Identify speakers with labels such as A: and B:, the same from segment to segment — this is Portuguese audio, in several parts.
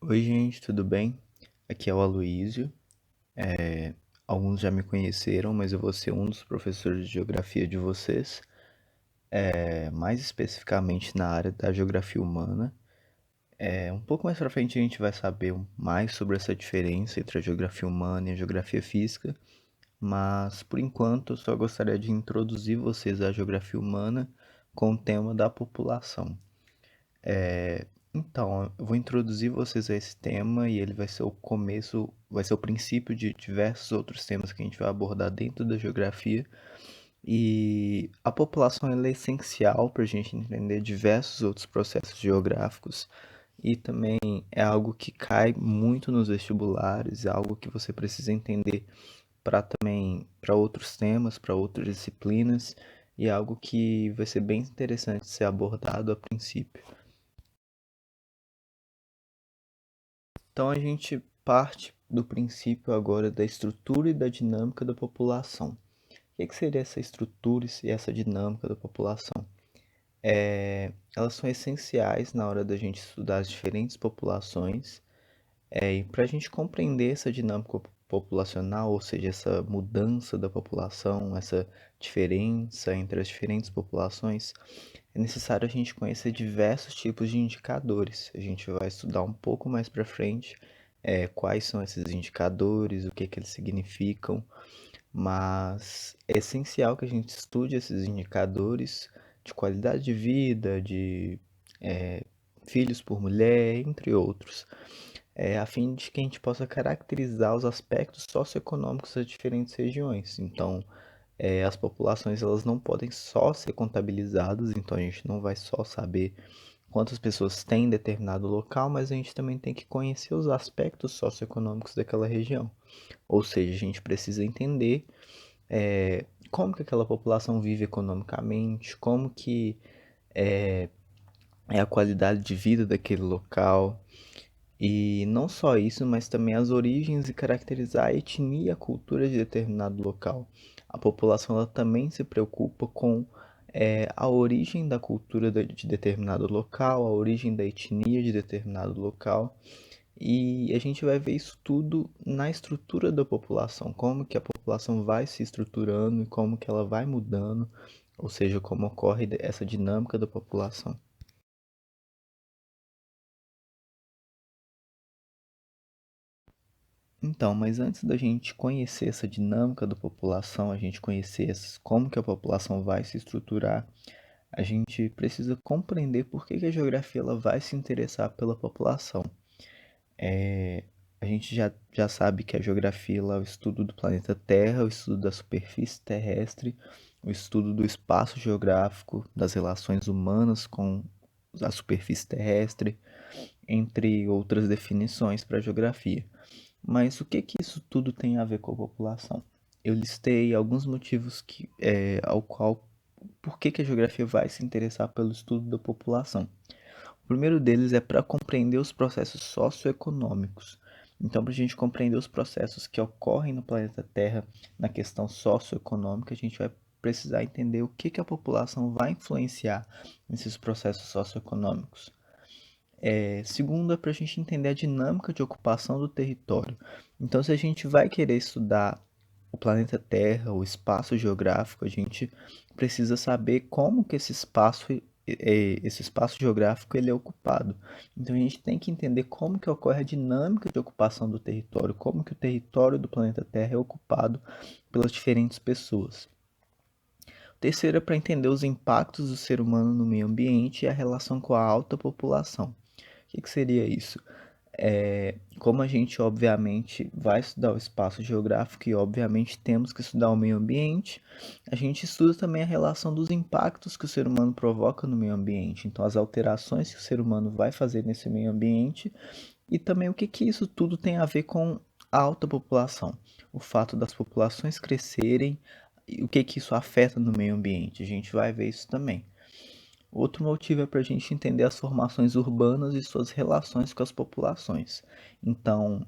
A: Oi, gente, tudo bem? Aqui é o Aloísio. Alguns já me conheceram, mas eu vou ser um dos professores de geografia de vocês, mais especificamente na área da geografia humana. Um pouco mais pra frente a gente vai saber mais sobre essa diferença entre a geografia humana e a geografia física, mas por enquanto eu só gostaria de introduzir vocês à geografia humana com o tema da população. Então, eu vou introduzir vocês a esse tema e ele vai ser o começo, vai ser o princípio de diversos outros temas que a gente vai abordar dentro da geografia. E a população ela é essencial para a gente entender diversos outros processos geográficos e também é algo que cai muito nos vestibulares, é algo que você precisa entender para também para outros temas, para outras disciplinas e é algo que vai ser bem interessante ser abordado a princípio. Então a gente parte do princípio agora da estrutura e da dinâmica da população. O que seria essa estrutura e essa dinâmica da população? Elas são essenciais na hora da gente estudar as diferentes populações, e para a gente compreender essa dinâmica populacional, ou seja, essa mudança da população, essa diferença entre as diferentes populações, é necessário a gente conhecer diversos tipos de indicadores. A gente vai estudar um pouco mais para frente, quais são esses indicadores, o que eles significam, mas é essencial que a gente estude esses indicadores de qualidade de vida, de filhos por mulher, entre outros, a fim de que a gente possa caracterizar os aspectos socioeconômicos das diferentes regiões. Então, as populações elas não podem só ser contabilizadas, então a gente não vai só saber quantas pessoas tem em determinado local, mas a gente também tem que conhecer os aspectos socioeconômicos daquela região. Ou seja, a gente precisa entender como que aquela população vive economicamente, como que é a qualidade de vida daquele local. E não só isso, mas também as origens e caracterizar a etnia e a cultura de determinado local. A população ela também se preocupa com a origem da cultura de determinado local, a origem da etnia de determinado local. E a gente vai ver isso tudo na estrutura da população, como que a população vai se estruturando e como que ela vai mudando, ou seja, como ocorre essa dinâmica da população. Então, mas antes da gente conhecer essa dinâmica da população, a gente conhecer como que a população vai se estruturar, a gente precisa compreender por que a geografia ela vai se interessar pela população. A gente já sabe que a geografia ela é o estudo do planeta Terra, o estudo da superfície terrestre, o estudo do espaço geográfico, das relações humanas com a superfície terrestre, entre outras definições para a geografia. Mas o que isso tudo tem a ver com a população? Eu listei alguns motivos ao qual, por que a geografia vai se interessar pelo estudo da população. O primeiro deles é para compreender os processos socioeconômicos. Então, para a gente compreender os processos que ocorrem no planeta Terra na questão socioeconômica, a gente vai precisar entender o que a população vai influenciar nesses processos socioeconômicos. Segundo, é para a gente entender a dinâmica de ocupação do território. Então, se a gente vai querer estudar o planeta Terra, o espaço geográfico, a gente precisa saber como que esse espaço geográfico ele é ocupado. Então, a gente tem que entender como que ocorre a dinâmica de ocupação do território, como que o território do planeta Terra é ocupado pelas diferentes pessoas. O terceiro é para entender os impactos do ser humano no meio ambiente e a relação com a alta população. O que seria isso? Como a gente obviamente vai estudar o espaço geográfico e obviamente temos que estudar o meio ambiente, a gente estuda também a relação dos impactos que o ser humano provoca no meio ambiente, então as alterações que o ser humano vai fazer nesse meio ambiente e também o que isso tudo tem a ver com a alta população, o fato das populações crescerem e o que isso afeta no meio ambiente, a gente vai ver isso também. Outro motivo é para a gente entender as formações urbanas e suas relações com as populações. Então,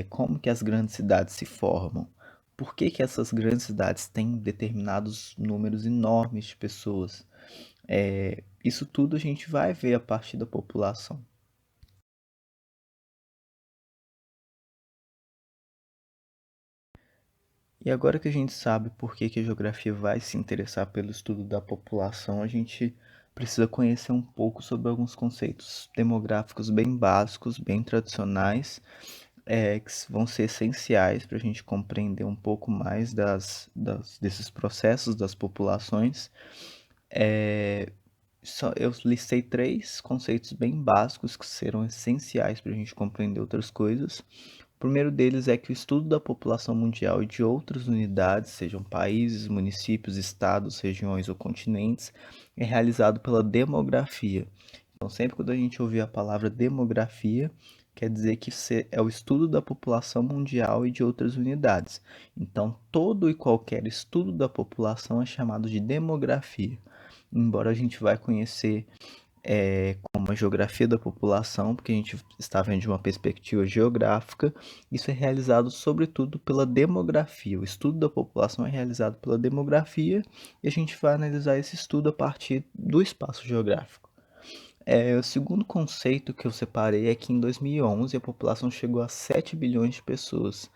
A: como que as grandes cidades se formam? Por que essas grandes cidades têm determinados números enormes de pessoas? Isso tudo a gente vai ver a partir da população. E agora que a gente sabe por que que a geografia vai se interessar pelo estudo da população, a gente precisa conhecer um pouco sobre alguns conceitos demográficos bem básicos, bem tradicionais, que vão ser essenciais para a gente compreender um pouco mais desses processos das populações. É, eu listei três conceitos bem básicos que serão essenciais para a gente compreender outras coisas. O primeiro deles é que o estudo da população mundial e de outras unidades, sejam países, municípios, estados, regiões ou continentes, é realizado pela demografia. Então, sempre quando a gente ouvir a palavra demografia, quer dizer que é o estudo da população mundial e de outras unidades. Então, todo e qualquer estudo da população é chamado de demografia. Embora a gente vai conhecer como a geografia da população, porque a gente está vendo de uma perspectiva geográfica, isso é realizado sobretudo pela demografia. O estudo da população é realizado pela demografia e a gente vai analisar esse estudo a partir do espaço geográfico. O segundo conceito que eu separei é que em 2011 a população chegou a 7 bilhões de pessoas.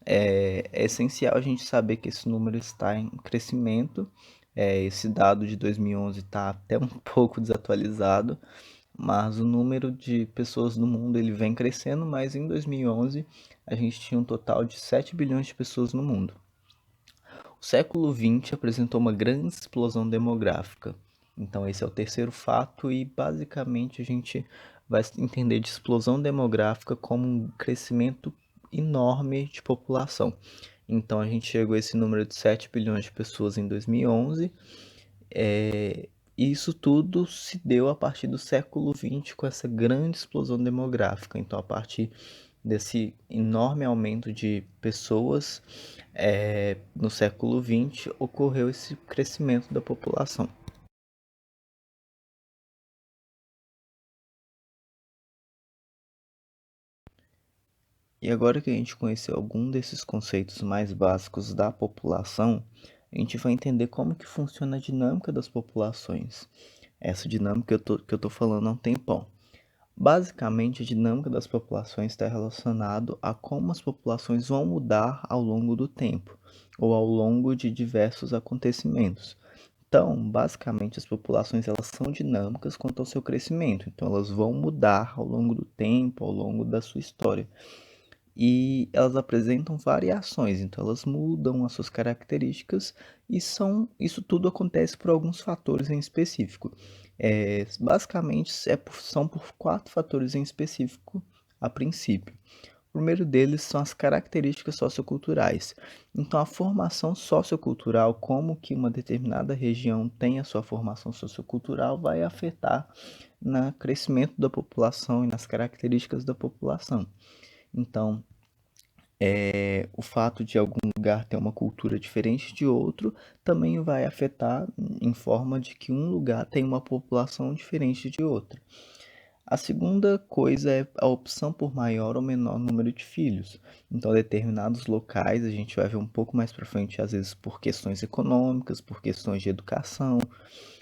A: É essencial a gente saber que esse número está em crescimento. Esse dado de 2011 está até um pouco desatualizado, mas o número de pessoas no mundo ele vem crescendo, mas em 2011 a gente tinha um total de 7 bilhões de pessoas no mundo. O século XX apresentou uma grande explosão demográfica. Então esse é o terceiro fato e basicamente a gente vai entender de explosão demográfica como um crescimento enorme de população. Então a gente chegou a esse número de 7 bilhões de pessoas em 2011. E isso tudo se deu a partir do século XX com essa grande explosão demográfica. Então, a partir desse enorme aumento de pessoas no século XX, ocorreu esse crescimento da população. E agora que a gente conheceu algum desses conceitos mais básicos da população, a gente vai entender como que funciona a dinâmica das populações. Essa dinâmica que eu tô falando há um tempão. Basicamente, a dinâmica das populações está relacionado a como as populações vão mudar ao longo do tempo ou ao longo de diversos acontecimentos. Então, basicamente, as populações elas são dinâmicas quanto ao seu crescimento. Então, elas vão mudar ao longo do tempo, ao longo da sua história. E elas apresentam variações, então elas mudam as suas características e isso tudo acontece por alguns fatores em específico. Basicamente, são por quatro fatores em específico a princípio. O primeiro deles são as características socioculturais. Então, a formação sociocultural, como que uma determinada região tem a sua formação sociocultural, vai afetar no crescimento da população e nas características da população. Então, o fato de algum lugar ter uma cultura diferente de outro também vai afetar em forma de que um lugar tem uma população diferente de outra. A segunda coisa é a opção por maior ou menor número de filhos. Então, determinados locais, a gente vai ver um pouco mais para frente, às vezes por questões econômicas, por questões de educação,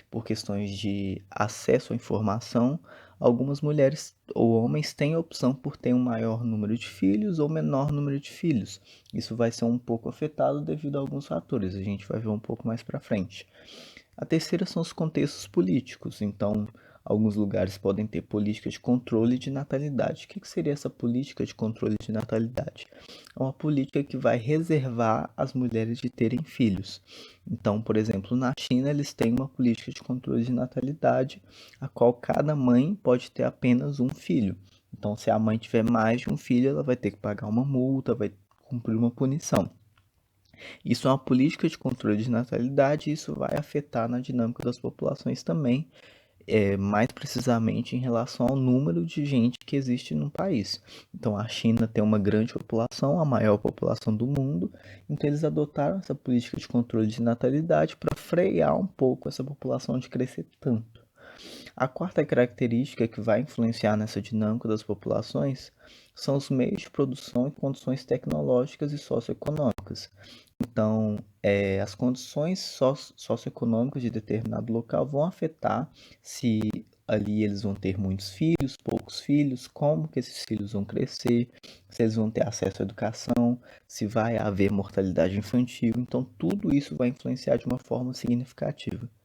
A: por questões de acesso à informação, algumas mulheres ou homens têm a opção por ter um maior número de filhos ou menor número de filhos. Isso vai ser um pouco afetado devido a alguns fatores, a gente vai ver um pouco mais para frente. A terceira são os contextos políticos. Então, alguns lugares podem ter política de controle de natalidade. O que seria essa política de controle de natalidade? É uma política que vai reservar as mulheres de terem filhos. Então, por exemplo, na China eles têm uma política de controle de natalidade, a qual cada mãe pode ter apenas um filho. Então, se a mãe tiver mais de um filho, ela vai ter que pagar uma multa, vai cumprir uma punição. Isso é uma política de controle de natalidade e isso vai afetar na dinâmica das populações também, mais precisamente em relação ao número de gente que existe no país. Então, a China tem uma grande população, a maior população do mundo, então eles adotaram essa política de controle de natalidade para frear um pouco essa população de crescer tanto. A quarta característica que vai influenciar nessa dinâmica das populações são os meios de produção e condições tecnológicas e socioeconômicas. Então, as condições socioeconômicas de determinado local vão afetar se ali eles vão ter muitos filhos, poucos filhos, como que esses filhos vão crescer, se eles vão ter acesso à educação, se vai haver mortalidade infantil. Então, tudo isso vai influenciar de uma forma significativa.